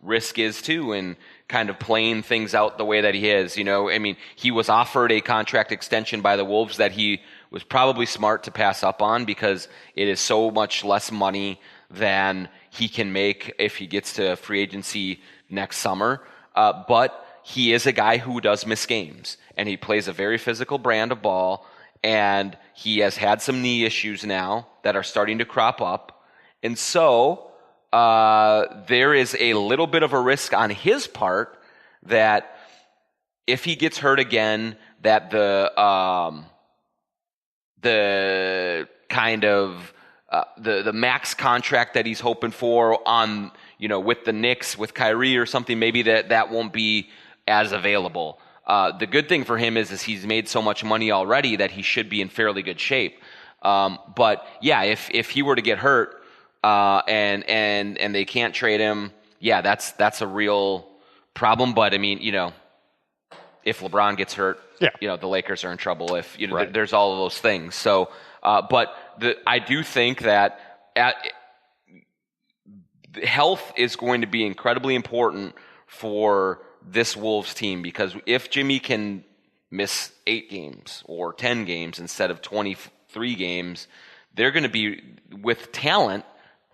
risk is too, and kind of playing things out the way that he is. I mean, he was offered a contract extension by the Wolves that he was probably smart to pass up on because it is so much less money than he can make if he gets to free agency next summer. But he is a guy who does miss games, and he plays a very physical brand of ball, and he has had some knee issues now that are starting to crop up. And so there is a little bit of a risk on his part that if he gets hurt again, that the kind of the max contract that he's hoping for on, with the Knicks, with Kyrie or something, maybe that won't be as available. The good thing for him is he's made so much money already that he should be in fairly good shape. But yeah, if he were to get hurt, and they can't trade him, yeah, that's a real problem. But I mean, if LeBron gets hurt, the Lakers are in trouble. If right. There's all of those things. So, but I do think that health is going to be incredibly important for this Wolves team, because if Jimmy can miss 8 games or 10 games instead of 23 games, they're going to be, with talent,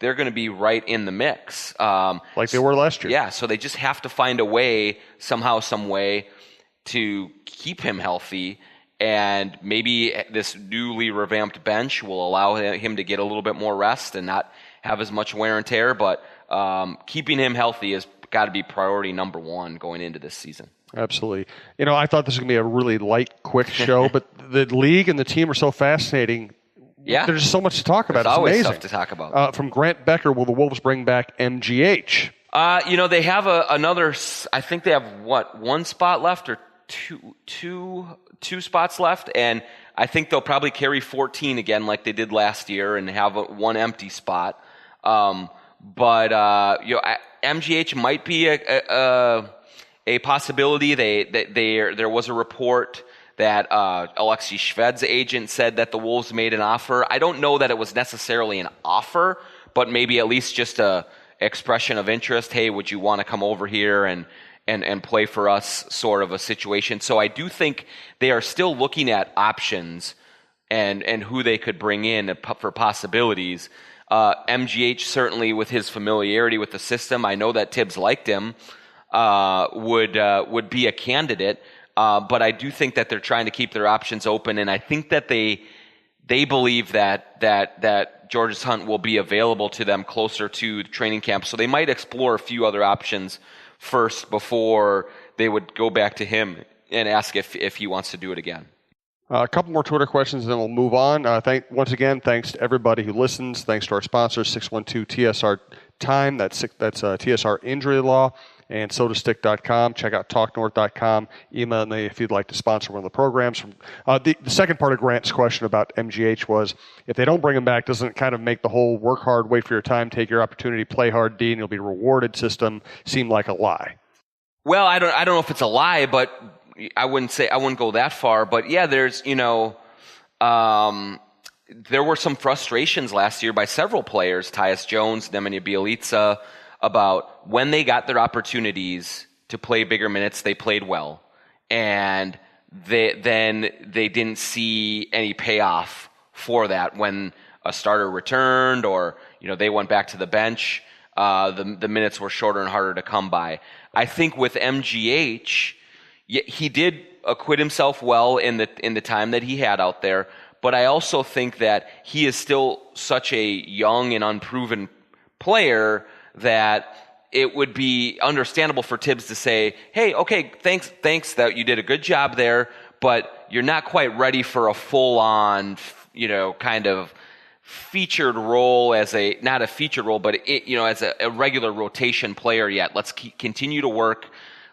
they're going to be right in the mix. Like they were last year. Yeah, so they just have to find a way, somehow, some way, to keep him healthy. And maybe this newly revamped bench will allow him to get a little bit more rest and not have as much wear and tear. But keeping him healthy has got to be priority number one going into this season. Absolutely. I thought this was going to be a really light, quick show, but the league and the team are so fascinating. Yeah. There's just so much to talk about. It's always amazing. Stuff to talk about. From Grant Becker, will the Wolves bring back MGH? They have another, I think they have, one spot left or two spots left, and I think they'll probably carry 14 again like they did last year and have one empty spot. But MGH might be a possibility. There was a report that Alexei Shved's agent said that the Wolves made an offer. I don't know that it was necessarily an offer, but maybe at least just a expression of interest. Hey, would you want to come over here and play for us, sort of a situation. So I do think they are still looking at options and who they could bring in for possibilities. MGH, certainly with his familiarity with the system, I know that Tibbs liked him, would be a candidate. But I do think that they're trying to keep their options open, and I think that they believe that Georges Hunt will be available to them closer to the training camp. So they might explore a few other options first before they would go back to him and ask if he wants to do it again. A couple more Twitter questions, and then we'll move on. Once again, thanks to everybody who listens. Thanks to our sponsors, 612-TSR-TIME. That's TSR Injury Law. And sodastick.com. Check out talknorth.com. Email me if you'd like to sponsor one of the programs. The second part of Grant's question about MGH was, if they don't bring him back, doesn't it kind of make the whole work hard, wait for your time, take your opportunity, play hard D, and you'll be rewarded system seem like a lie? Well, I don't know if it's a lie, but I wouldn't go that far. But yeah, there's, there were some frustrations last year by several players, Tyus Jones, Nemanja Bjelica, about when they got their opportunities to play bigger minutes, they played well. And then they didn't see any payoff for that when a starter returned or, they went back to the bench. The minutes were shorter and harder to come by. I think with MGH, he did acquit himself well in the time that he had out there. But I also think that he is still such a young and unproven player that it would be understandable for Tibbs to say, hey, okay, thanks that you did a good job there, but you're not quite ready for a full-on, kind of featured role not a featured role, but as a regular rotation player yet. Let's continue to work.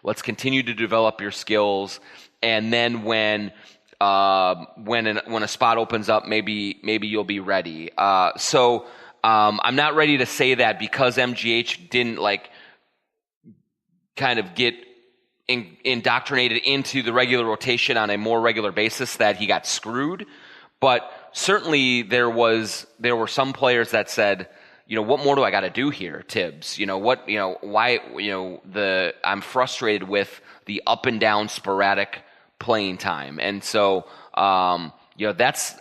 Let's continue to develop your skills. And then when a spot opens up, maybe you'll be ready. I'm not ready to say that because MGH didn't kind of get indoctrinated into the regular rotation on a more regular basis that he got screwed. But certainly there were some players that said, what more do I got to do here, Tibbs? Why, I'm frustrated with the up and down sporadic playing time. And so, that's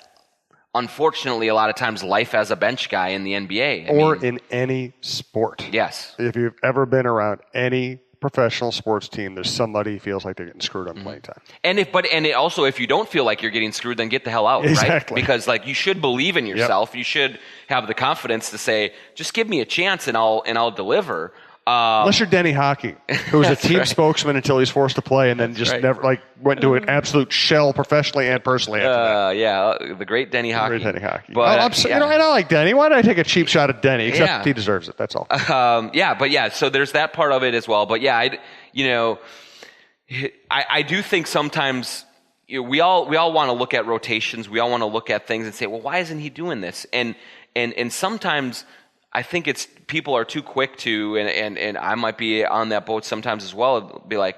unfortunately a lot of times life as a bench guy in the NBA. In any sport. Yes. If you've ever been around any professional sports team, there's somebody who feels like they're getting screwed on playing time. And if you don't feel like you're getting screwed, then get the hell out, exactly. Right? Because you should believe in yourself. Yep. You should have the confidence to say, just give me a chance and I'll deliver. Unless you're Denny Hockey, who was a team spokesman until he was forced to play, and then never went to an absolute shell professionally and personally after that. Yeah, the great Denny Hockey. Great Denny Hockey. But and I like Denny. Why did I take a cheap shot at Denny? Except he deserves it. That's all. So there's that part of it as well. But I do think sometimes we all want to look at rotations. We all want to look at things and say, well, why isn't he doing this? And sometimes I think it's people are too quick to, and I might be on that boat sometimes as well. It'll be like,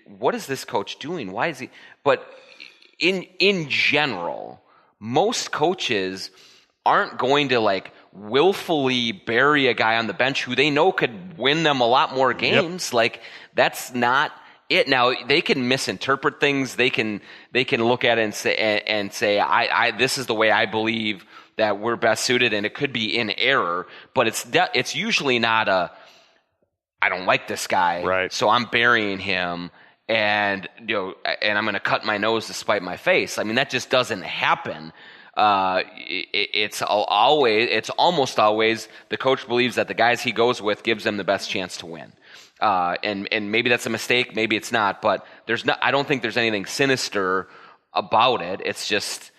what is this coach doing? Why is he? But in general, most coaches aren't going to willfully bury a guy on the bench who they know could win them a lot more games. Yep. That's not it. Now they can misinterpret things. They can look at it and say, I this is the way I believe that we're best suited, and it could be in error, but it's usually not I don't like this guy, right? So I'm burying him, and and I'm going to cut my nose to spite my face. That just doesn't happen. It's almost always the coach believes that the guys he goes with gives them the best chance to win. And maybe that's a mistake, maybe it's not, but I don't think there's anything sinister about it. It's just,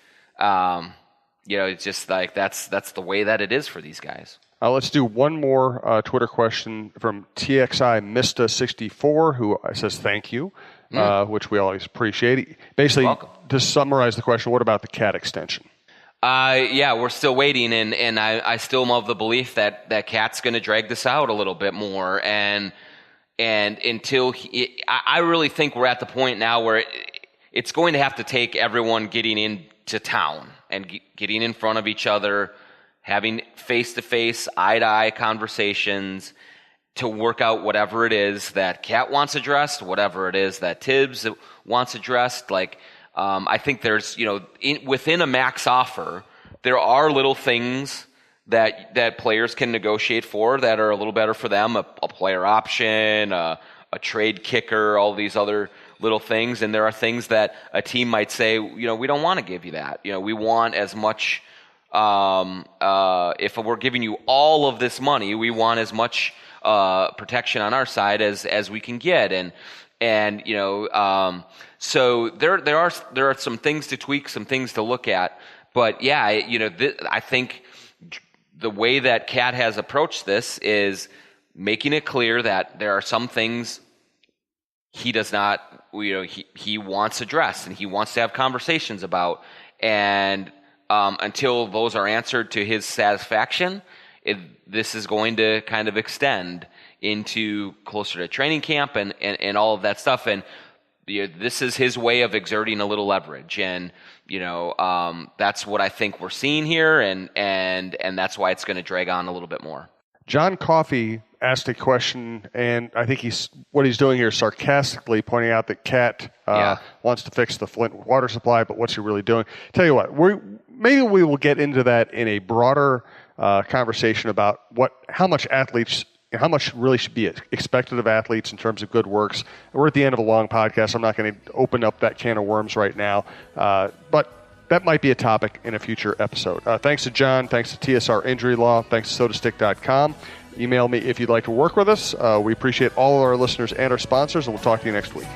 it's just that's the way that it is for these guys. Let's do one more Twitter question from TXI Mista64, who says thank you, which we always appreciate. Basically, to summarize the question, what about the CAT extension? We're still waiting, and I still am of the belief that CAT's going to drag this out a little bit more, and until I really think we're at the point now where it's going to have to take everyone getting into town and getting in front of each other, having face-to-face, eye-to-eye conversations to work out whatever it is that Cat wants addressed, whatever it is that Tibbs wants addressed. I think there's, within a max offer, there are little things that players can negotiate for that are a little better for them, a player option, a trade kicker, all these other little things. And there are things that a team might say, we don't want to give you that. We want as much, if we're giving you all of this money, we want as much protection on our side as we can get. So there are some things to tweak, some things to look at. But I think the way that Cat has approached this is making it clear that there are some things he does not, he wants addressed and he wants to have conversations about. And until those are answered to his satisfaction, this is going to kind of extend into closer to training camp and all of that stuff. And this is his way of exerting a little leverage. And, that's what I think we're seeing here. And that's why it's going to drag on a little bit more. John Coffey asked a question, and I think what he's doing here is sarcastically pointing out that Cat wants to fix the Flint water supply, but what's he really doing? Tell you what, maybe we will get into that in a broader conversation about how much really should be expected of athletes in terms of good works. We're at the end of a long podcast. I'm not going to open up that can of worms right now, but that might be a topic in a future episode. Thanks to John. Thanks to TSR Injury Law. Thanks to sodastick.com. Email me if you'd like to work with us. We appreciate all of our listeners and our sponsors, and we'll talk to you next week.